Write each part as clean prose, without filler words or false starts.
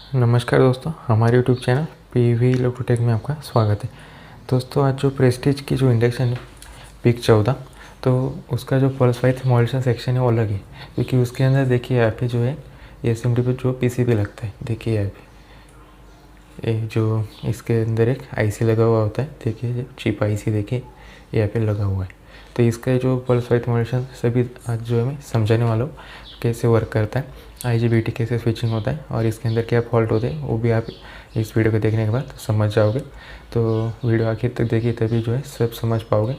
नमस्कार दोस्तों, हमारे यूट्यूब चैनल पीवी इलेक्ट्रोटेक में आपका स्वागत है। दोस्तों आज जो प्रेस्टीज की जो इंडक्शन है पिक 14, तो उसका जो पल्स वाइज मॉड्यूलेशन सेक्शन है वो अलग है, क्योंकि उसके अंदर देखिए यहाँ पे जो है एसएमडी पे जो पीसीबी लगता है। देखिए यहाँ पे ये जो इसके अंदर एक आईसी लगा हुआ होता है, देखिए चिप आईसी देखिए यहाँ पे लगा हुआ है। तो इसका जो पल्स वाइज मॉड्यूलेशन सभी आज जो है मैं समझाने वाला हूँ कैसे वर्क करता है, आईजीबीटी कैसे स्विचिंग होता है और इसके अंदर क्या फॉल्ट होते हैं वो भी आप इस वीडियो को देखने के बाद समझ जाओगे। तो वीडियो आखिर तक देखिए तभी जो है सब समझ पाओगे,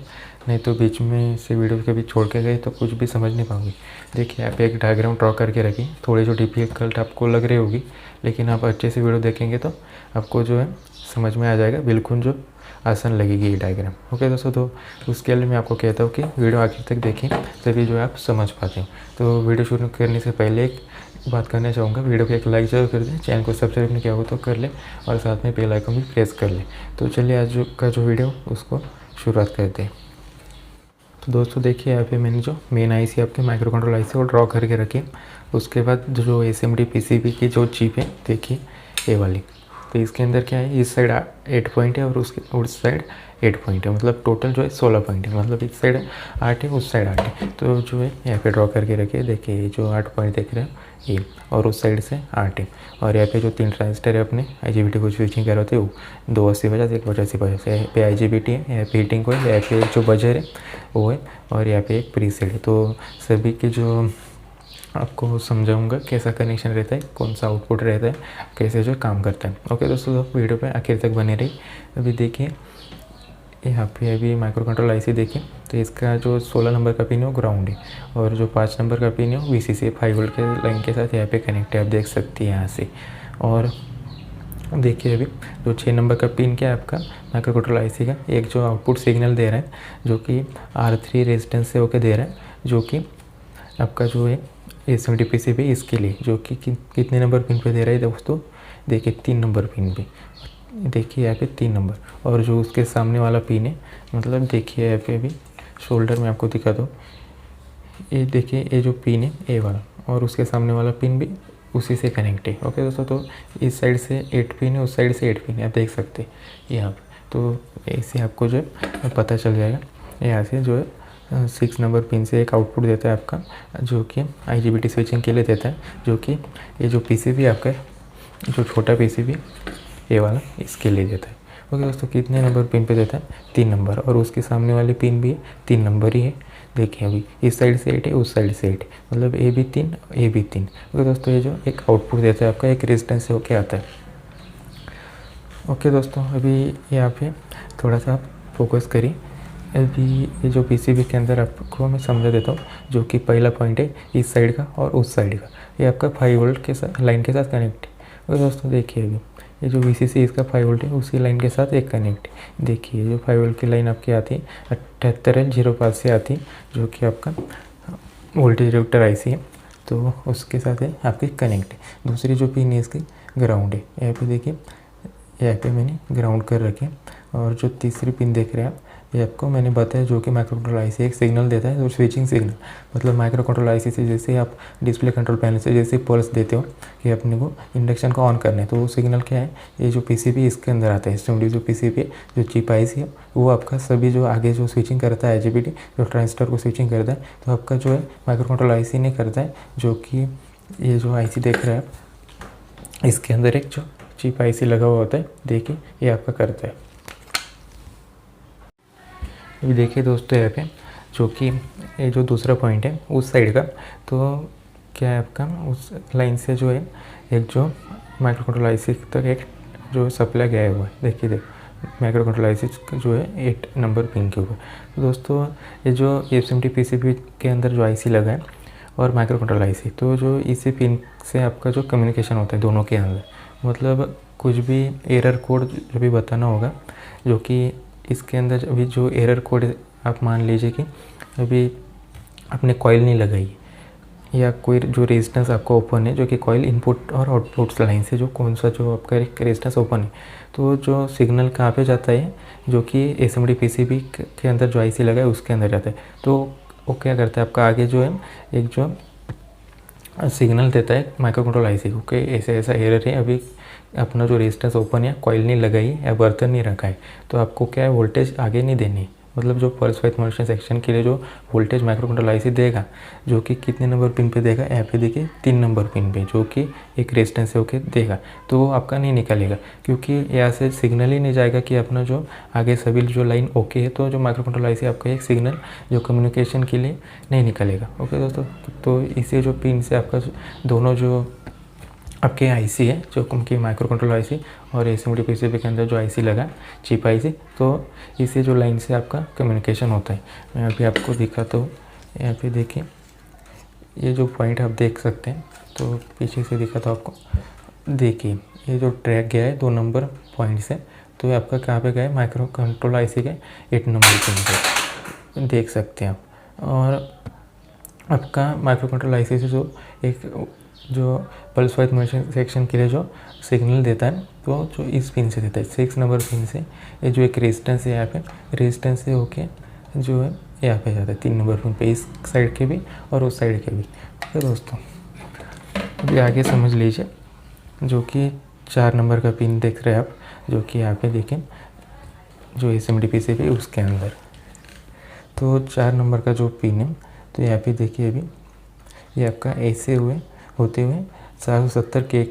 नहीं तो बीच में से वीडियो कभी छोड़ के गए तो कुछ भी समझ नहीं पाओगे। देखिए आप एक डायग्राम ड्रॉ करके रखिए, थोड़ी जो डिफिकल्ट आपको लग रही होगी, लेकिन आप अच्छे से वीडियो देखेंगे तो आपको जो है समझ में आ जाएगा, बिल्कुल जो आसान लगेगी ये डायग्राम। ओके दोस्तों, तो उसके लिए मैं आपको कहता हूँ कि वीडियो आखिर तक देखें तभी जो है आप समझ पाते हैं। तो वीडियो शुरू करने से पहले एक बात करना चाहूँगा, वीडियो को एक लाइक जरूर कर दें, चैनल को सब्सक्राइब नहीं किया हो तो कर ले और साथ में बेल आइकन भी प्रेस कर ले। तो चलिए आज का जो वीडियो उसको शुरुआत करते हैं। तो दोस्तों देखिए यहाँ पे मैंने जो मेन आईसी आपके माइक्रो कंट्रोल आईसी वो ड्रॉ करके रखी। उसके बाद जो एसएमडी पीसीबी की जो चिप है देखिए ये वाली, तो इसके अंदर क्या है, इस साइड 8 पॉइंट है और उसके उस साइड 8 पॉइंट है, मतलब टोटल जो है 16 पॉइंट है। मतलब इस साइड 8 है उस साइड 8 है, तो जो है यहाँ पे ड्रॉ करके रखिए। देखिए जो 8 पॉइंट देख रहे हैं ये, और उस साइड से 8 है। और यहाँ पे जो 3 ट्रांजिस्टर है अपने आईजीबीटी को स्विचिंग कर रहे थे वो 280/50 एक 85/50। यहाँ पे आईजीबीटी है, यहाँ पे हीटिंग को है, यहाँ पे जो बजर है वो है, और यहाँ पे एक प्रीसेट है। तो सभी की जो आपको समझाऊंगा कैसा कनेक्शन रहता है, कौन सा आउटपुट रहता है, कैसे जो काम करता है। ओके दोस्तों, तो वीडियो पे आखिर तक बने रही। अभी देखिए यहाँ पे अभी माइक्रो कंट्रोल आईसी देखिए, तो इसका जो 16 नंबर का पिन है वो ग्राउंड है, और जो 5 नंबर का पिन है वो वीसीसी 5 वोल्ट के लाइन के साथ यहाँ पे कनेक्ट है, आप देख सकते हैं यहाँ से। और देखिए अभी जो 6 नंबर का पिन क्या है आपका माइक्रो कंट्रोल आईसी का, एक जो आउटपुट सिग्नल दे रहा है जो कि R3 रेजिस्टेंस से होकर दे रहा है, जो कि आपका जो है एसएमडी पीसीबी इसके लिए, जो कि कितने नंबर पिन पे दे रहा है दोस्तों, देखिए 3 नंबर पिन पे। देखिए यहाँ पे 3 नंबर, और जो उसके सामने वाला पिन है, मतलब देखिए यहाँ पे अभी शोल्डर में आपको दिखा दो, ये देखिए ये जो पिन है ए वाला, और उसके सामने वाला पिन भी उसी से कनेक्ट है। ओके दोस्तों, तो इस साइड से 8 पिन है, उस साइड से 8 पिन है, आप देख सकते हैं यहाँ पे। तो ऐसे आपको जो है पता चल जाएगा। यहाँ से जो है 6 नंबर पिन से एक आउटपुट देता है आपका, जो कि आईजीबीटी स्विचिंग के लिए देता है, जो कि ये जो पीसीबी आपका जो छोटा पीसीबी ये वाला इसके लिए देता है। ओके दोस्तों, कितने नंबर पिन पे देता है, 3 नंबर, और उसके सामने वाली पिन भी 3 नंबर ही है। देखिए अभी इस साइड से 8 है, उस साइड से 8 है, मतलब ए भी 3 ए भी 3। ओके दोस्तों, ये जो एक आउटपुट देता है आपका एक रेजिस्टेंस से होके आता है। ओके दोस्तों, अभी यहाँ पे थोड़ा सा फोकस करिए। अभी ये जो पीसीबी के अंदर आपको मैं समझा देता हूँ, जो कि पहला पॉइंट है इस साइड का और उस साइड का, ये आपका 5 वोल्ट के साथ लाइन के साथ कनेक्ट है। और दोस्तों देखिए अभी ये जो वीसीसी इसका 5 वोल्ट है उसी लाइन के साथ एक कनेक्ट है। देखिए जो 5 वोल्ट की लाइन आपकी आती है 78L05 से आती है, जो कि आपका वोल्टेज रेगुलेटर आईसी है, तो उसके साथ है आपकी कनेक्ट है। दूसरी जो पिन है इसकी ग्राउंड है, यहाँ पे देखिए यहाँ पे मैंने ग्राउंड कर रखे। और जो तीसरी पिन देख रहे हैं आप, ये आपको मैंने बताया जो कि माइक्रो कंट्रोल आईसी एक सिग्नल देता है, जो स्विचिंग सिग्नल, मतलब माइक्रो कंट्रोल आईसी से जैसे आप डिस्प्ले कंट्रोल पैनल से जैसे पल्स देते हो कि अपने को इंडक्शन को ऑन करना है, तो वो सिग्नल क्या है, ये जो पीसीबी इसके अंदर आता है, एसएमडी जो पीसीबी है, जो चिप आईसी है, वो आपका सभी जो आगे जो स्विचिंग करता है आईजीबीटी जो ट्रांजिस्टर को स्विचिंग करता है, तो आपका जो है माइक्रो कंट्रोल आईसी नहीं करता है। जो कि ये जो आईसी देख रहे हैं आप, इसके अंदर एक जो चिप आईसी लगा हुआ होता है, देखिए ये आपका करता है। अभी देखिए दोस्तों यहाँ पे जो कि ये जो दूसरा पॉइंट है उस साइड का, तो क्या है आपका उस लाइन से जो है एक जो माइक्रो कंट्रोल आईसी तक एक जो सप्लाई गया हुआ है। देखिए माइक्रो कंट्रोल आईसी जो है 8 नंबर पिन के ऊपर। तो दोस्तों ये जो एसएमडी पीसीबी के अंदर जो आईसी लगा है और माइक्रो कंट्रोल आईसी, तो जो इसी पिन से आपका जो कम्युनिकेशन होता है दोनों के अंदर, मतलब कुछ भी एरर कोड जो भी बताना होगा, जो कि इसके अंदर अभी जो एरर कोड आप मान लीजिए कि अभी आपने कॉइल नहीं लगाई, या कोई जो रेजिस्टेंस आपका ओपन है, जो कि कॉइल इनपुट और आउटपुट लाइन से जो कौन सा जो आपका रेजिस्टेंस ओपन है, तो जो सिग्नल कहाँ पे जाता है, जो कि एसएमडी पीसीबी के अंदर जो आईसी लगा है उसके अंदर जाता है। तो वो क्या करता है आपका आगे जो है एक जो सिग्नल देता है माइक्रो कंट्रोल आईसी को कि ऐसे ऐसा एरर है, अभी अपना जो रेजिस्टेंस ओपन या कॉइल नहीं लगाई या बर्तन नहीं रखा है, तो आपको क्या है वोल्टेज आगे नहीं देनी। मतलब जो पल्स वाइज मॉड्यूलेशन सेक्शन के लिए जो वोल्टेज माइक्रो कंट्रोल आईसी देगा, जो कि कितने नंबर पिन पे देगा, यहाँ पे देखिए 3 नंबर पिन पे, जो कि एक रेजिस्टेंस होके देगा, तो वो आपका नहीं निकलेगा, क्योंकि यहाँ से सिग्नल ही नहीं जाएगा कि अपना जो आगे सभी जो लाइन ओके है, तो जो माइक्रो कंट्रोल आईसी आपका एक सिग्नल जो कम्युनिकेशन के लिए नहीं निकलेगा। ओके दोस्तों, तो इसे जो पिन से आपका दोनों जो आपके आईसी है, जो कि माइक्रो कंट्रोल आईसी और एसएमडी पीसीबी के अंदर जो आईसी लगा चिप आईसी, तो इसे जो लाइन से आपका कम्युनिकेशन होता है। मैं अभी आपको दिखाता हूँ। यहाँ पे देखिए, ये जो पॉइंट आप देख सकते हैं, तो पीछे से दिखाता हूँ आपको। देखिए ये जो ट्रैक गया है 2 नंबर पॉइंट से, तो ये आपका कहाँ पे गया है, माइक्रो कंट्रोल आईसी के 8 नंबर पिन पे देख सकते हैं आप। और आपका माइक्रो कंट्रोल आईसी से जो पल्स वाइज मॉड्यूलेशन सेक्शन के लिए जो सिग्नल देता है, तो जो इस पिन से देता है 6 नंबर पिन से। ये जो एक रेजिस्टेंस है, यहाँ पे रेजिस्टेंस से होके जो है यहाँ पे जाता है 3 नंबर पिन पे, इस साइड के भी और उस साइड के भी। तो दोस्तों अभी आगे समझ लीजिए, जो कि 4 नंबर का पिन देख रहे हैं आप, जो कि यहाँ पे देखें जो एसएमडी पीसीबी उसके अंदर, तो 4 नंबर का जो पिन है, तो यहाँ पे देखिए अभी ये आपका ऐसे होते हुए 470 के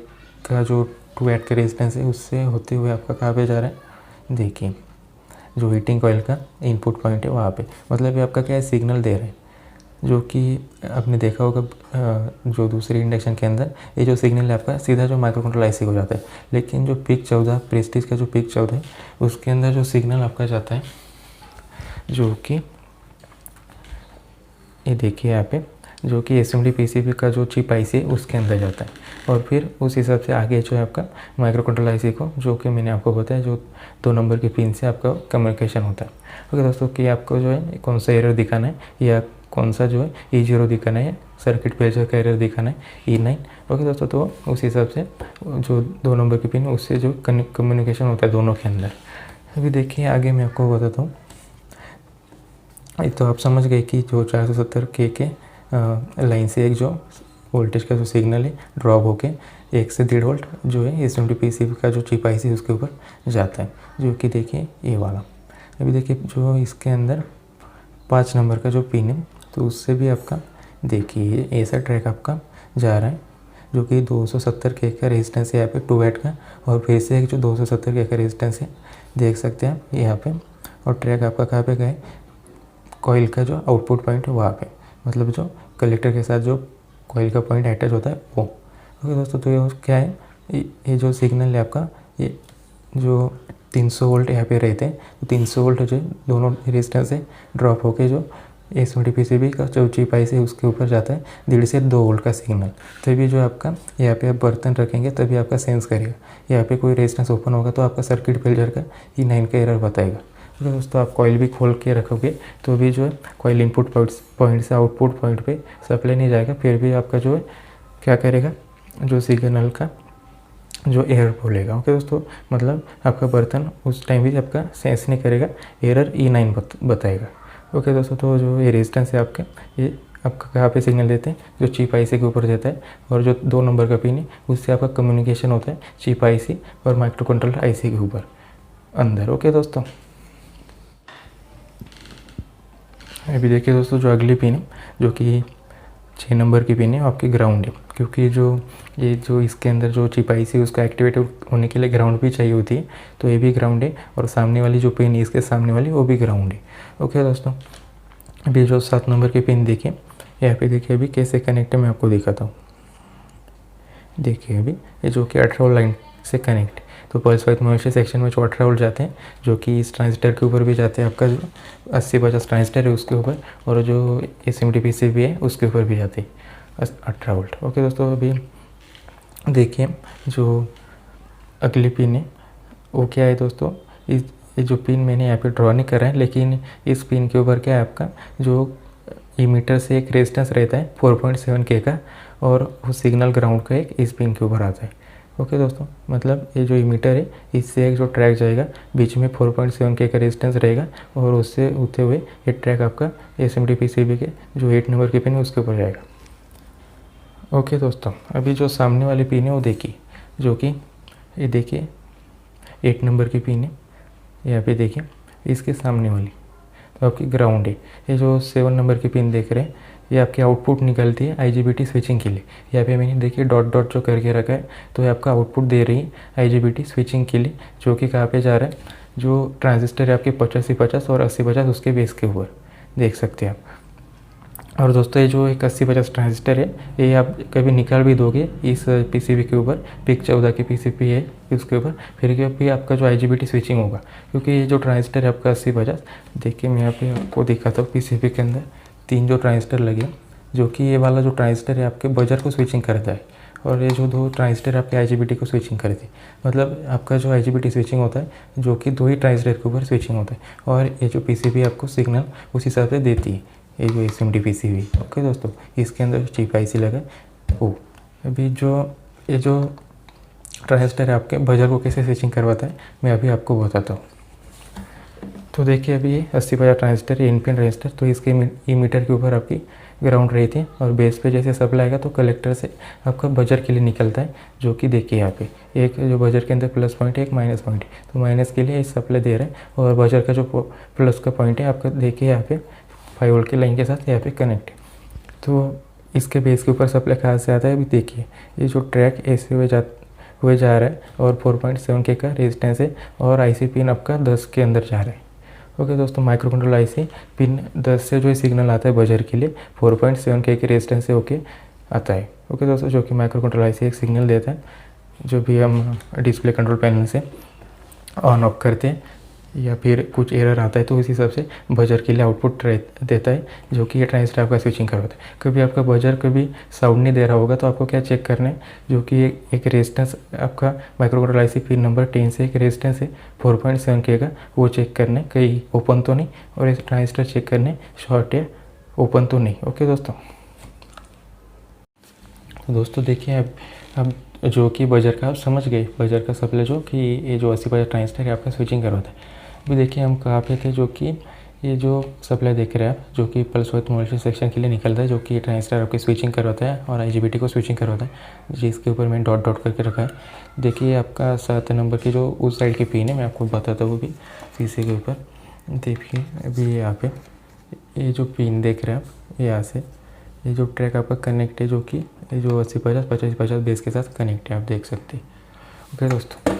का जो 2 वाट का रेजिस्टेंस है, उससे होते हुए आपका कहाँ पे जा रहा है, देखिए जो हीटिंग कॉइल का इनपुट पॉइंट है वहाँ पे। मतलब ये आपका क्या है, सिग्नल दे रहे हैं, जो कि आपने देखा होगा जो दूसरी इंडक्शन के अंदर ये जो सिग्नल है आपका सीधा जो माइक्रो कंट्रोल आईसी को जाता है। लेकिन जो पिक 14 प्रेस्टीज का जो पिक 14 है, उसके अंदर जो सिग्नल आपका जाता है, जो कि ये देखिए यहाँ पे, जो कि एसएमडी पीसीबी का जो चिप आईसी है उसके अंदर जाता है, और फिर उस हिसाब से आगे जो है आपका माइक्रो कंट्रोल आईसी को, जो कि मैंने आपको बताया जो 2 नंबर के पिन से आपका कम्युनिकेशन होता है। ओके दोस्तों, कि आपको जो है कौन सा एरर दिखाना है या कौन सा जो है E0 दिखाना है, सर्किट पेजर का एरर दिखाना है E9। ओके दोस्तों, तो उस हिसाब से जो 2 नंबर के पिन उससे जो कम्युनिकेशन होता है दोनों के अंदर। अभी देखिए आगे मैं आपको बताता हूँ। तो आप समझ गए कि जो 470 के लाइन से एक जो वोल्टेज का जो सिग्नल है ड्रॉप होके 1 से 1.5 वोल्ट जो है एसएमडी पीसीबी का जो चिप आईसी उसके ऊपर जाता है, जो कि देखिए ये वाला। अभी देखिए जो इसके अंदर 5 नंबर का जो पिन है, तो उससे भी आपका देखिए ऐसा ट्रैक आपका जा रहा है, जो कि 270 के का रेजिस्टेंस है यहाँ पे 2 वाट का, और फिर से एक जो 270 के का रेजिस्टेंस है देख सकते हैं आप यहाँ पे। और ट्रैक आपका कहाँ पे गए, कॉइल का जो आउटपुट पॉइंट है वहाँ पे, मतलब जो कलेक्टर के साथ जो कॉइल का पॉइंट अटैच होता है वो। ओके दोस्तों, तो ये क्या है, ये जो सिग्नल है आपका, ये जो 300 वोल्ट यहाँ पे रहते हैं, तो 300 वोल्ट जो दोनों रेजिस्टेंस से ड्रॉप होके जो एसएमडी पीसीबी का जो चिप आईसी है उसके ऊपर जाता है 1.5 से 2 वोल्ट का सिग्नल। तभी जो आपका यहाँ पे आप बर्तन रखेंगे तभी आपका सेंस करेगा, यहाँ पे कोई रेजिस्टेंस ओपन होगा तो आपका सर्किट फेल्जर का E9 का एरर बताएगा। तो दोस्तों आप कॉइल भी खोल के रखोगे तो भी जो है कॉइल इनपुट पॉइंट से आउटपुट पॉइंट पे सप्लाई नहीं जाएगा, फिर भी आपका जो है क्या करेगा, जो सिग्नल का जो एरर बोलेगा। ओके दोस्तों, मतलब आपका बर्तन उस टाइम भी आपका सेंस नहीं करेगा, एरर E9 बताएगा। ओके दोस्तों, तो जो ये रेजिस्टेंस है आपका, ये आपका कहाँ पे सिग्नल देते हैं, जो चिप आईसी के ऊपर देता है, और जो 2 नंबर का पिन है उससे आपका कम्युनिकेशन होता है चिप आईसी और माइक्रो कंट्रोल आईसी के ऊपर अंदर। ओके दोस्तों, अभी देखिए दोस्तों जो अगली पिन है, जो कि 6 नंबर की पिन है, आपकी ग्राउंड है, क्योंकि ये जो इसके अंदर जो चिप आईसी है उसका एक्टिवेट होने के लिए ग्राउंड भी चाहिए होती है, तो ये भी ग्राउंड है, और सामने वाली जो पिन है इसके सामने वाली वो भी ग्राउंड है। ओके दोस्तों, अभी जो 7 नंबर की पिन देखिए, यहाँ पे देखिए अभी कैसे कनेक्ट है मैं आपको दिखाता हूँ। देखिए अभी ये जो कि 18 लाइन से कनेक्ट, तो पल्स वाइज मॉड्यूलेशन सेक्शन में जो 18 वोल्ट जाते हैं, जो कि इस ट्रांजिस्टर के ऊपर भी जाते हैं, आपका जो 80-50 ट्रांजिस्टर है उसके ऊपर, और जो एसएमडी पीसीबी है उसके ऊपर भी जाते हैं 18 वोल्ट। ओके दोस्तों, अभी देखिए जो अगली पिन है वो क्या है दोस्तों, ये जो पिन मैंने यहाँ पे ड्रॉ नहीं करा है, लेकिन इस पिन के ऊपर क्या है आपका जो इमीटर से एक रेजिस्टेंस रहता है 4.7 के का, और वो सिग्नल ग्राउंड का एक इस पिन के ऊपर आता है। ओके दोस्तों, मतलब ये जो इमीटर है इससे एक जो ट्रैक जाएगा, बीच में 4.7 के का रेजिस्टेंस रहेगा, और उससे होते हुए ये ट्रैक आपका एसएमडी पीसीबी के जो 8 नंबर के पिन है उसके ऊपर जाएगा। ओके दोस्तों, अभी जो सामने वाली पिन है वो देखिए, जो कि ये देखिए 8 नंबर की पिन है, यहाँ पे देखिए इसके सामने वाली तो आपकी ग्राउंड है। ये जो 7 नंबर की पिन देख रहे हैं ये आपकी आउटपुट निकलती है IGBT स्विचिंग के लिए। यहाँ पे मैंने देखिए डॉट डॉट जो करके रखा है, तो ये आपका आउटपुट दे रही है IGBT स्विचिंग के लिए, जो कि कहाँ पे जा रहा है, जो ट्रांजिस्टर है आपके 8550 और 8050 उसके बेस के ऊपर देख सकते हैं आप। और दोस्तों ये जो एक 8050 ट्रांजिस्टर है ये आप कभी निकाल भी दोगे इस PCB के ऊपर, PIC 14 की PCB है उसके ऊपर, फिर भी आपका जो IGBT स्विचिंग होगा, क्योंकि ये जो ट्रांजिस्टर है आपका 8050, देखिए मैं यहाँ पे आपको दिखाता हूँ। PCB के अंदर 3 जो ट्रांजिस्टर लगे, जो कि ये वाला जो ट्रांजिस्टर है आपके बजर को स्विचिंग करता है, और ये जो 2 ट्रांजिस्टर आपके IGBT को स्विचिंग करती है। मतलब आपका जो IGBT स्विचिंग होता है जो कि 2 ही ट्रांजिस्टर के ऊपर स्विचिंग होता है, और ये जो PCB आपको सिग्नल उस हिसाब से देती है, ये जो SMD PCB। ओके दोस्तों, इसके अंदर चिप IC लगा ओ। अभी ये जो ट्रांजिस्टर है आपके बजर को कैसे स्विचिंग करवाता है मैं अभी आपको बताता हूँ। तो देखिए अभी ये 8050 ट्रांजिस्टर, ये इनपिन रजिस्टर, तो इसके मीटर के ऊपर आपकी ग्राउंड रहती है, और बेस पे जैसे सप्लाई आएगा तो कलेक्टर से आपका बजर के लिए निकलता है, जो कि देखिए यहाँ पे एक जो बजर के अंदर प्लस पॉइंट है, एक माइनस पॉइंट है, तो माइनस के लिए इस सप्लाई दे रहा है, और बजर का जो प्लस का पॉइंट है आपका देखिए यहाँ पे 5 वोल्ट की लाइन के साथ यहाँ पे कनेक्ट है। तो इसके बेस के ऊपर सप्लाई कहाँ से आता है अभी देखिए, ये जो ट्रैक ऐसे हुए जा रहा है, और 4.7 के का रेजिस्टेंस है, और IC पिन आपका 10 के अंदर जा रहा है। ओके दोस्तों, माइक्रो कंट्रोलर IC पिन 10 से जो सिग्नल आता है बजर के लिए 4.7 के रेजिस्टेंस से होके आता है। ओके दोस्तों, जो कि माइक्रो कंट्रोलर IC एक सिग्नल देता है, जो भी हम डिस्प्ले कंट्रोल पैनल से ऑन ऑफ करते हैं, या फिर कुछ एरर आता है तो उस हिसाब से बजर के लिए आउटपुट देता है, जो कि ये ट्रांजिस्टर आपका स्विचिंग करवाता है। कभी आपका बजर कभी साउंड नहीं दे रहा होगा तो आपको क्या चेक करना है, जो कि एक रेजिस्टेंस आपका micro controller IC pin number 10 से एक रेजिस्टेंस है 4.7 के का, वो चेक करना है कहीं ओपन तो नहीं, और इस ट्रांजिस्टर चेक करने शॉर्ट या ओपन तो नहीं। ओके दोस्तों, तो दोस्तों देखिए अब जो कि बजर का आप समझ गए, बजर का सप्लाई जो कि ये जो 8050 ट्रांजिस्टर है आपका स्विचिंग करवाता है। अभी देखिए हम कहाँ पे थे, जो कि ये जो सप्लाई देख रहे हैं आप, जो कि पल्स विड्थ मॉड्यूलेशन सेक्शन के लिए निकलता है, जो कि ये ट्रांजिस्टर आपकी स्विचिंग करवाता है और IGBT को स्विचिंग करवाता है, जिसके ऊपर मैंने डॉट डॉट करके रखा है। देखिए आपका 7 नंबर की जो उस साइड की पिन है, मैं आपको बताता हूँ, वो भी शीशे के ऊपर देखिए। अभी यहाँ पे ये जो पिन देख रहे हैं आप, यहाँ से ये जो ट्रैक आपका कनेक्ट है, जो कि ये जो 8050 5050 बेस के साथ कनेक्ट है, आप देख सकते हैं। ओके दोस्तों,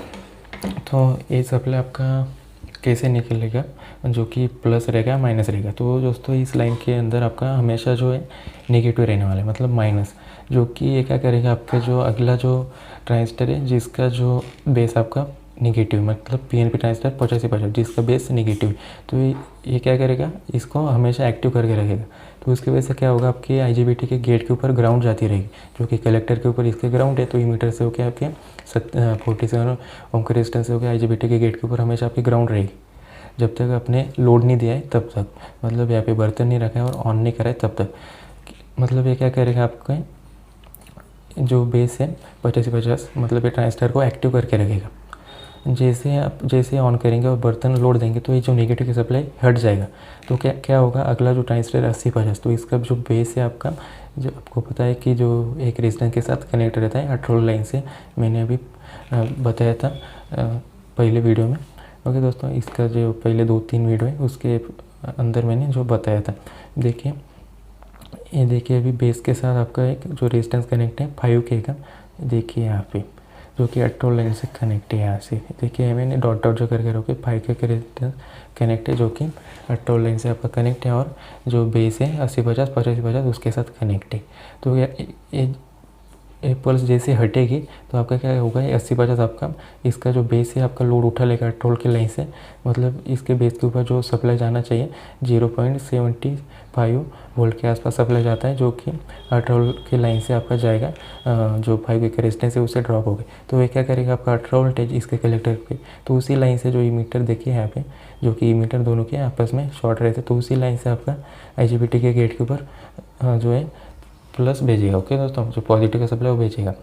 तो ये सप्लाई आपका कैसे निकलेगा, जो कि प्लस रहेगा माइनस रहेगा। तो दोस्तों इस लाइन के अंदर आपका हमेशा जो है नेगेटिव रहने वाला है, मतलब माइनस, जो कि ये क्या करेगा, आपका जो अगला जो ट्रांजिस्टर है जिसका जो बेस आपका निगेटिव, मतलब PNP ट्रांजिस्टर 8550 जिसका बेस निगेटिव, तो ये क्या करेगा, इसको हमेशा एक्टिव करके रखेगा। तो उसकी वजह से क्या होगा, आपके IGBT के गेट के ऊपर ग्राउंड जाती रहेगी, जो कि कलेक्टर के ऊपर इसके ग्राउंड है, तो मीटर से होकर आपके 47 ओम के रेजिस्टेंस से होकर IGBT के गेट के ऊपर हमेशा आपकी ग्राउंड रहेगी, जब तक आपने लोड नहीं दिया है तब तक, मतलब यहाँ पे बर्तन नहीं रखा है और ऑन नहीं करा है तब तक। मतलब ये क्या करेगा, आपका जो बेस है 8550, मतलब ये ट्रांजिस्टर को एक्टिव करके रखेगा। जैसे ऑन करेंगे और बर्तन लोड देंगे तो ये जो नेगेटिव की सप्लाई हट जाएगा। तो क्या होगा, अगला जो ट्रांजिस्टर 8050, तो इसका जो बेस है आपका, जो आपको पता है कि जो एक रेजिस्टेंस के साथ कनेक्ट रहता है 18 लाइन से, मैंने अभी बताया था पहले वीडियो में। ओके दोस्तों, इसका जो पहले 2-3 वीडियो है उसके अंदर मैंने जो बताया था। देखिए ये देखिए अभी बेस के साथ आपका एक जो रेजिस्टेंस कनेक्ट है 5K का, देखिए यहाँ पे, जो कि 18 लाइन से कनेक्ट है। यहाँ से देखिए मैंने डॉट डॉट जो करके रखे 5K का रेजिस्टेंस कनेक्ट है, जो कि 18 लाइन से आपका कनेक्ट है, और जो बेस है 8050 5050 उसके साथ कनेक्ट है। तो ये पल्स जैसे हटेगी तो आपका क्या होगा, ये 8050 आपका इसका जो बेस है आपका लोड उठा लेगा 18 की लाइन से, मतलब इसके बेस के ऊपर जो सप्लाई जाना चाहिए 0.75 वोल्ट के आसपास सप्लाई जाता है, जो कि 18 की लाइन से आपका जाएगा, जो 5K का रेजिस्टेंस है उससे ड्रॉप हो गए। तो ये क्या करेगा, आपका 18 वोल्टेज इसके कलेक्टर पे, तो उसी लाइन से जो मीटर देखिए यहाँ पे, जो कि मीटर दोनों के आपस में शॉर्ट रहते, तो उसी लाइन से आपका IGBT के गेट के ऊपर जो है प्लस भेजेगा। ओके दोस्तों, जो पॉजिटिव का सप्लाई वो भेजेगा।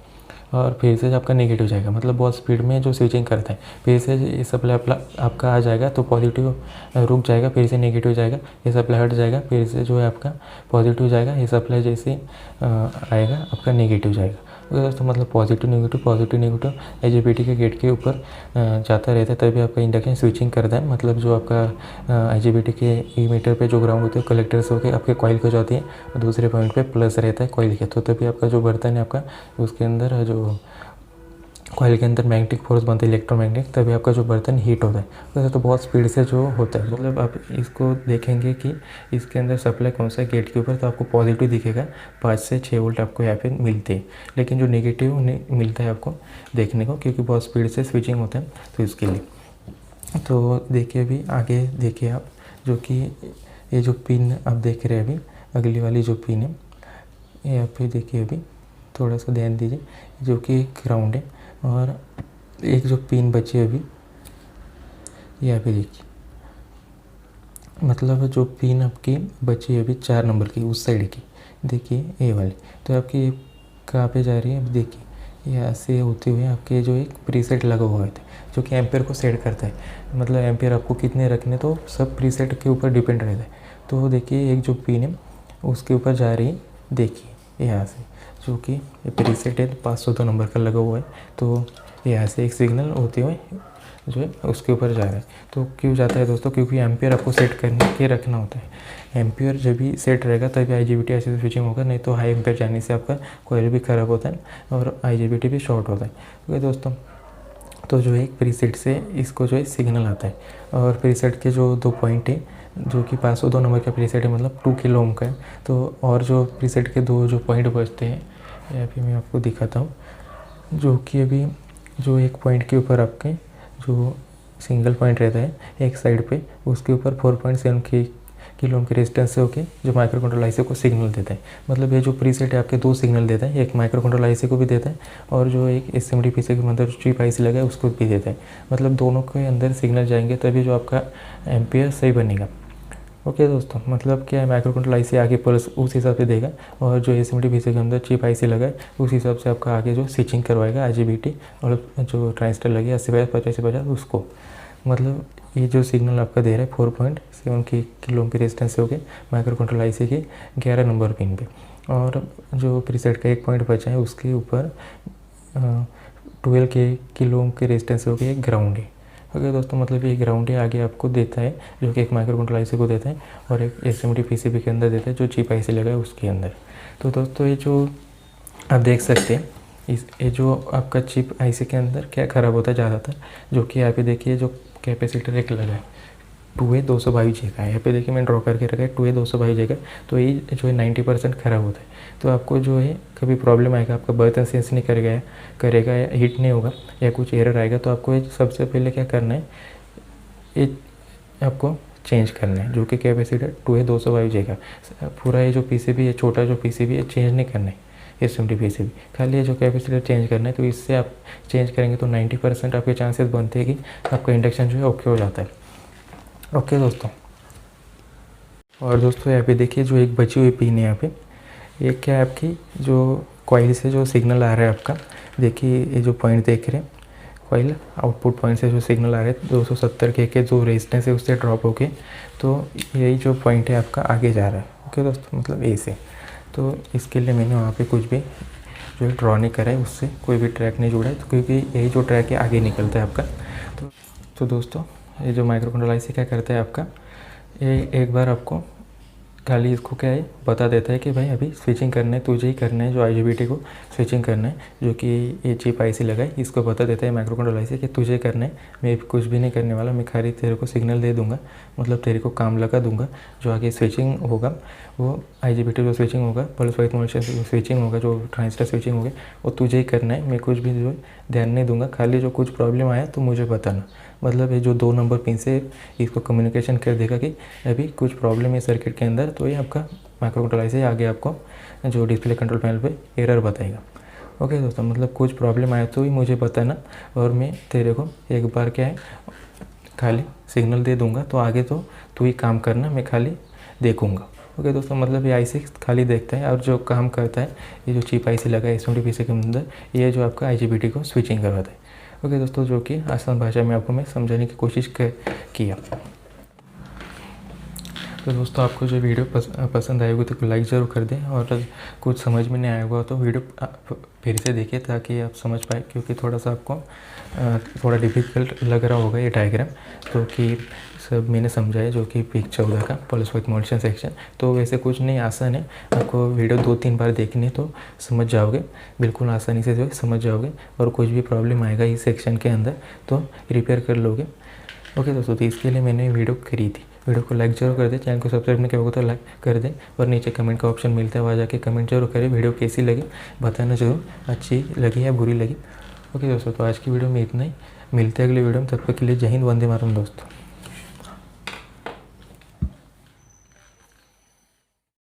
और फिर से आपका नेगेटिव जाएगा, मतलब बहुत स्पीड में जो स्विचिंग करता है। फिर से ये सप्लाई आपका आ जाएगा तो पॉजिटिव रुक जाएगा, फिर से नेगेटिव जाएगा, ये सप्लाई हट जाएगा, फिर से जो है आपका पॉजिटिव जाएगा, ये सप्लाई जैसे आएगा आपका नेगेटिव जाएगा। तो दोस्तों मतलब पॉजिटिव नेगेटिव IGBT के गेट के ऊपर जाता रहता है, तभी आपका इंडक्शन स्विचिंग करता है। मतलब जो आपका IGBT के ईमीटर पे जो ग्राउंड होते हैं कलेक्टर्स होकर आपके कॉइल को जाती है, और दूसरे पॉइंट पे प्लस रहता है कॉइल के, तो तभी आपका जो बर्तन है आपका उसके अंदर जो कॉइल के अंदर मैग्नेटिक फोर्स बनता है, इलेक्ट्रोमैग्नेटिक, तभी आपका जो बर्तन हीट होता है। वैसे तो बहुत स्पीड से जो होता है, मतलब आप इसको देखेंगे कि इसके अंदर सप्लाई कौन सा गेट के ऊपर, तो आपको पॉजिटिव दिखेगा, 5 से 6 वोल्ट आपको यहाँ पे मिलते हैं। लेकिन जो नेगेटिव मिलता है आपको देखने को, क्योंकि बहुत स्पीड से स्विचिंग होता है, तो इसके लिए। तो देखिए अभी आगे देखिए आप, जो कि ये जो पिन आप देख रहे हैं अभी, अगली वाली जो पिन है यहाँ पे देखिए, अभी थोड़ा सा ध्यान दीजिए, जो कि ग्राउंड है, और एक जो पिन बची है अभी यहाँ पे देखिए, मतलब जो पिन आपकी बची है अभी 4 नंबर की उस साइड की, देखिए ये वाली, तो आपकी कहाँ पे जा रही है, अब देखिए यहाँ से होते हुए आपके जो एक प्रीसेट लगा हुआ है जो कि एम्पेयर को सेट करता है। मतलब एम्पेयर आपको कितने रखने, तो सब प्रीसेट के ऊपर डिपेंड रहता है। तो देखिए एक जो पिन है उसके ऊपर जा रही है, देखिए यहाँ से, जो कि प्रीसेट है 502 नंबर का लगा हुआ है, तो यहाँ से एक सिग्नल होते हुए जो है उसके ऊपर जा रहा है। तो क्यों जाता है दोस्तों, क्योंकि एम्पेयर आपको सेट करने के रखना होता है। एम्पेयर जब भी सेट रहेगा तभी IGBT ऐसे से स्विचिंग होगा, नहीं तो हाई एम्पेयर जाने से आपका कॉइल भी ख़राब होता है और IGBT भी शॉर्ट होता है। ओके दोस्तों, तो जो एक प्रीसेट से इसको जो है सिग्नल आता है, और प्रीसेट के जो 2 पॉइंट है, जो कि 502 नंबर का प्रीसेट है, मतलब 2 किलो ओम का है। तो और जो प्रीसेट के 2 जो पॉइंट बचते हैं, यहाँ पे मैं आपको दिखाता हूँ, जो कि अभी जो एक पॉइंट के ऊपर आपके जो सिंगल पॉइंट रहता है एक साइड पे, उसके ऊपर 4.7 किलो ओम के रेजिस्टेंस से होके जो माइक्रो कंट्रोल IC को सिग्नल देता है। मतलब ये जो प्रीसेट है आपके 2 सिग्नल देता है, एक माइक्रो कंट्रोल IC को भी देता है, और जो एक SMD PC के अंदर चिप IC लगा है उसको भी देता है। मतलब दोनों के अंदर सिग्नल जाएंगे तभी जो आपका एम्पेयर सही बनेगा। ओके दोस्तों, मतलब क्या है, माइक्रो कंट्रोल IC आगे पल्स उस हिसाब से देगा, और जो SMD PC के अंदर चिप IC लगा है उस हिसाब से आपका आगे जो स्विचिंग करवाएगा IGBT, और जो ट्रांजिस्टर लगे 80/50 50/50 उसको। मतलब ये जो सिग्नल आपका दे रहा है 4.7 किलो ओम के रेजिस्टेंस से होके माइक्रो कंट्रोल IC के 11 नंबर पिन पे, और जो प्रीसेट का एक पॉइंट बचा है उसके ऊपर 12 किलो ओम के रेजिस्टेंस से होके एक ग्राउंड है। ओके दोस्तों, मतलब ये ग्राउंड है आगे आपको देता है, जो कि एक माइक्रो कंट्रोल IC को देता है, और एक SMD PCB के अंदर देता है जो चिप IC लगा है उसके अंदर। तो दोस्तों ये जो आप देख सकते हैं, ये जो आपका चिप IC के अंदर क्या ख़राब होता है ज़्यादातर, जो कि यहाँ पे देखिए जो कैपेसिटर एक लगा है 2A222J का है, यहाँ पे देखिए मैं ड्रॉ करके रखा है 2A222J का, तो ये जो है 90% ख़राब होता है। तो आपको जो है कभी प्रॉब्लम आएगा, आपका बर्तन सेंस नहीं करेगा या हीट नहीं होगा या कुछ एरर आएगा, तो आपको सबसे पहले क्या करना है, ये आपको चेंज करना है, जो कि कैपेसिटर 2A222J का पूरा ये जो PCB है, छोटा जो PCB है चेंज नहीं करना है, SMD PCB खाली ये जो कैपेसिटर चेंज करना है। तो इससे आप चेंज करेंगे तो 90% आपके चांसेस बनते हैं कि आपका इंडक्शन जो है ओके हो जाता है। ओके दोस्तों, और दोस्तों यहाँ पे देखिए जो एक बची हुई पिन है यहाँ पे, ये क्या है आपकी जो कॉइल से जो सिग्नल आ रहा है आपका, देखिए ये जो पॉइंट देख रहे हैं कॉइल आउटपुट पॉइंट से जो सिग्नल आ रहे हैं 270 के जो रेजिस्टेंस है उससे ड्रॉप होके, तो यही जो पॉइंट है आपका आगे जा रहा है। ओके दोस्तों, मतलब ए से। तो इसके लिए मैंने वहाँ पे कुछ भी जो ड्रॉ नहीं करा है, उससे कोई भी ट्रैक नहीं जुड़ा है, तो क्योंकि यही जो ट्रैक है आगे निकलता है आपका। तो दोस्तों ये जो माइक्रो कंट्रोल IC क्या करता है आपका, ये एक बार आपको खाली इसको क्या है बता देता है कि भाई अभी स्विचिंग करना है, तुझे ही करना है, जो IGBT को स्विचिंग करना है, जो कि ये चिप IC लगा है इसको बता देता है माइक्रो कंट्रोल IC कि तुझे करना है, मैं कुछ भी नहीं करने वाला, मैं खाली तेरे को सिग्नल दे दूंगा, मतलब तेरे को काम लगा दूंगा। जो आगे स्विचिंग होगा वो IGBT जो स्विचिंग होगा, पल्स वाइज मॉड्यूलेशन स्विचिंग होगा, जो ट्रांजिस्टर स्विचिंग होगा वो तुझे ही करना है, मैं कुछ भी जो ध्यान नहीं दूंगा, खाली जो कुछ प्रॉब्लम आया तो मुझे बताना। मतलब ये जो 2 नंबर पिन से इसको कम्युनिकेशन कर देगा कि अभी कुछ प्रॉब्लम है सर्किट के अंदर, तो ये आपका माइक्रो कंट्रोल IC आगे आपको जो डिस्प्ले कंट्रोल पैनल पे एरर बताएगा। ओके दोस्तों, मतलब कुछ प्रॉब्लम आया तो ही मुझे बताना, और मैं तेरे को एक बार क्या है खाली सिग्नल दे दूंगा, तो आगे तो तू ही काम करना, मैं खाली देखूंगा। ओके दोस्तों, मतलब ये आईसी खाली देखता है और जो काम करता है ये जो चिप आईसी लगा है SMT पीसी के अंदर, ये जो आपका IGBT को स्विचिंग करवाता है। ओके दोस्तों, जो कि आसान भाषा में आपको मैं समझाने की कोशिश किया। तो दोस्तों, आपको जो वीडियो पसंद आएगी तो लाइक ज़रूर कर दें, और कुछ समझ में नहीं आएगा तो वीडियो फिर से देखिए ताकि आप समझ पाए, क्योंकि थोड़ा सा आपको थोड़ा डिफ़िकल्ट लग रहा होगा ये डायग्राम। तो कि सब मैंने समझाया जो कि पिक 14 का पल्स विड्थ मॉड्यूलेशन सेक्शन। तो वैसे कुछ नहीं, आसान है, आपको वीडियो 2-3 बार देखनी तो समझ जाओगे, बिल्कुल आसानी से जो समझ जाओगे, और कुछ भी प्रॉब्लम आएगा इस सेक्शन के अंदर तो रिपेयर कर लोगे। ओके दोस्तों, तो इसके लिए मैंने वीडियो करी थी। वीडियो को लाइक जरूर कर दें, चैनल को सब्सक्राइब नहीं किया होगा तो लाइक कर दें, और नीचे कमेंट का ऑप्शन मिलता है, वहाँ जाके कमेंट जरूर करें वीडियो कैसी लगी, बताना जरूर अच्छी लगी या बुरी लगी। ओके दोस्तों, तो आज की वीडियो में इतना ही, मिलते हैं अगले वीडियो में, तब तक के लिए जय हिंद, वंदे मातरम दोस्तों।